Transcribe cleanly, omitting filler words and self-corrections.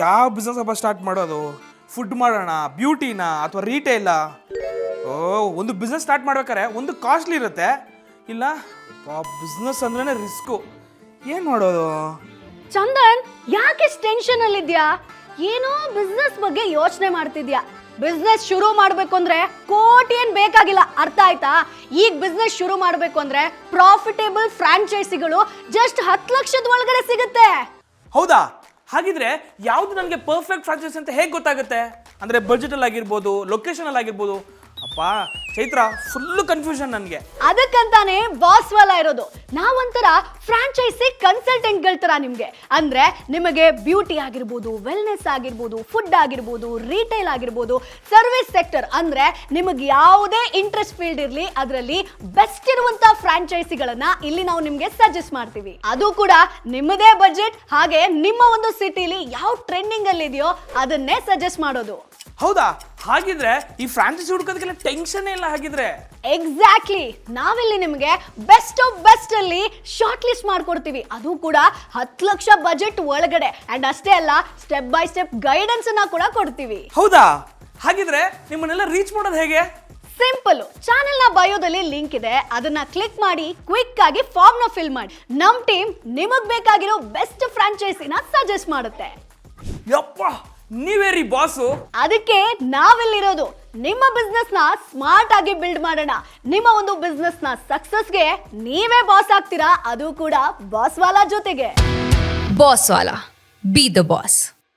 ಯಾವ ಬಿಸ್ನೆಸ್ ಹಬ್ಬ ಸ್ಟಾರ್ಟ್ ಮಾಡೋದು? ಫುಡ್ ಮಾಡೋಣ, ಬ್ಯೂಟಿನಾ ಅಥವಾ ರಿಟೇಲಾ? ಒಂದು ಬಿಸ್ನೆಸ್ ಸ್ಟಾರ್ಟ್ ಮಾಡ್ಬೇಕಾರೆ ಒಂದು ಕಾಸ್ಟ್ಲಿ ಇರುತ್ತೆ, ಇಲ್ಲ ಬಿಸ್ನೆಸ್ ಅಂದ್ರೆ ರಿಸ್ಕು. ಏನು ಮಾಡೋದು? ಚಂದನ್, ಯಾಕೆ ಟೆನ್ಷನ್ ಅಲ್ಲಿದ್ಯಾ? ಏನೋ ಬಿಸ್ನೆಸ್ ಬಗ್ಗೆ ಯೋಚನೆ ಮಾಡ್ತಿದ್ಯಾ. ಬಿಸ್ನೆಸ್ ಶುರು ಮಾಡ್ಬೇಕು ಅಂದ್ರೆ ಕೋಟಿ ಏನ್ ಬೇಕಾಗಿಲ್ಲ, ಅರ್ಥ ಆಯ್ತಾ? ಈಗ ಬಿಸ್ನೆಸ್ ಶುರು ಮಾಡ್ಬೇಕು ಅಂದ್ರೆ ಪ್ರಾಫಿಟೇಬಲ್ ಫ್ರಾಂಚೈಸಿಗಳು ಜಸ್ಟ್ 10 ಲಕ್ಷದ ಒಳಗಡೆ ಸಿಗುತ್ತೆ. ಹೌದಾ? ಹಾಗಿದ್ರೆ ಯಾವ್ದು ನನಗೆ ಪರ್ಫೆಕ್ಟ್ ಫ್ರಾಂಚೈಸಿ ಅಂತ ಹೇಗೆ ಗೊತ್ತಾಗುತ್ತೆ? ಅಂದ್ರೆ ಬಜೆಟ್ ಅಲ್ಲಿ ಆಗಿರ್ಬೋದು, ಲೊಕೇಶನ್ ಅಲ್ಲಿ ಆಗಿರ್ಬೋದು. ಅಪ್ಪ ಚೈತ್ರ, ಫುಲ್ ಕನ್ಫ್ಯೂಷನ್ ನನಗೆ. ಅದಕ್ಕಂತಾನೆ ಬಾಸ್ ವಾಲಾ ಇರೋದು. ನಾವೊಂಥರ ಫ್ರಾಂಚೈಸಿ ಕನ್ಸಲ್ಟೆಂಟ್ಗಳ ತರ ನಿಮ್ಗೆ. ಅಂದ್ರೆ ನಿಮಗೆ ಬ್ಯೂಟಿ ಆಗಿರ್ಬೋದು, ವೆಲ್ನೆಸ್ ಆಗಿರ್ಬೋದು, ಫುಡ್ ಆಗಿರ್ಬೋದು, ರಿಟೇಲ್ ಆಗಿರ್ಬೋದು, ಸರ್ವಿಸ್ ಸೆಕ್ಟರ್, ಅಂದ್ರೆ ನಿಮಗೆ ಯಾವುದೇ ಇಂಟ್ರೆಸ್ಟ್ ಫೀಲ್ಡ್ ಇರಲಿ ಅದರಲ್ಲಿ ಬೆಸ್ಟ್ ಇರುವಂತ ಫ್ರಾಂಚೈಸಿಗಳನ್ನ ಇಲ್ಲಿ ನಾವು ನಿಮ್ಗೆ ಸಜೆಸ್ಟ್ ಮಾಡ್ತೀವಿ. ಅದು ಕೂಡ ನಿಮ್ಮದೇ ಬಜೆಟ್, ಹಾಗೆ ನಿಮ್ಮ ಒಂದು ಸಿಟಿಲಿ ಯಾವ ಟ್ರೆಂಡಿಂಗ್ ಅಲ್ಲಿ ಇದೆಯೋ ಅದನ್ನೇ ಸಜೆಸ್ಟ್ ಮಾಡೋದು. ಹೌದಾ? ಹಾಗಿದ್ರೆ ಈ ಫ್ರಾಂಚೈಸಿ ಹುಡುಕೋದಕ್ಕೆಲ್ಲ ಟೆನ್ಷನ್ ಇಲ್ಲ ಹಾಗಿದ್ರೆ. ಎಕ್ಸಾಕ್ಟ್ಲಿ, ನಾವಿಲ್ಲಿ ನಿಮಗೆ ಬೆಸ್ಟ್ ಆಫ್ ಬೆಸ್ಟ್ ಅಲ್ಲಿ ಶಾರ್ಟ್ ಲಿಸ್ಟ್ ಮಾಡ್ಕೊಡ್ತೀವಿ, ಅದು ಕೂಡ 10 ಲಕ್ಷ ಬಜೆಟ್ ಒಳಗಡೆ. ಅಂಡ್ ಅಷ್ಟೇ ಅಲ್ಲ, ಸ್ಟೆಪ್ ಬೈ ಸ್ಟೆಪ್ ಗೈಡೆನ್ಸ್ ಅನ್ನ ಕೂಡ ಕೊಡ್ತೀವಿ. ಹೌದಾ? ಹಾಗಿದ್ರೆ ನಿಮ್ಮನ್ನೆಲ್ಲ ರೀಚ್ ಮಾಡೋದು ಹೇಗೆ? ಸಿಂಪಲ್, ಚಾನೆಲ್ ನ ಬಯೋದಲ್ಲಿ ಲಿಂಕ್ ಇದೆ, ಅದನ್ನ ಕ್ಲಿಕ್ ಮಾಡಿ ಕ್ವಿಕ್ ಆಗಿ ಫಾರ್ಮ್ ನ ಫಿಲ್ ಮಾಡಿ. ನಮ್ ಟೀಮ್ ನಿಮಗ್ ಬೇಕಾಗಿರೋ ಬೆಸ್ಟ್ ಫ್ರಾಂಚೈಸಿನ ಸಜೆಸ್ಟ್ ಮಾಡುತ್ತೆ. ಯಪ್ಪ, ನೀವೇ ರೀ ಬಾಸು. ಅದಕ್ಕೆ ನಾವಿಲ್ಲಿರೋದು. ನಿಮ್ಮ ಬಿಸ್ನೆಸ್ ನ ಸ್ಮಾರ್ಟ್ ಆಗಿ ಬಿಲ್ಡ್ ಮಾಡೋಣ. ನಿಮ್ಮ ಒಂದು ಬಿಸ್ನೆಸ್ ನ ಸಕ್ಸಸ್ಗೆ ನೀವೇ ಬಾಸ್ ಆಗ್ತೀರಾ, ಅದು ಕೂಡ ಬಾಸ್ ವಾಲಾ ಜೊತೆಗೆ. Boss Vala, B the boss.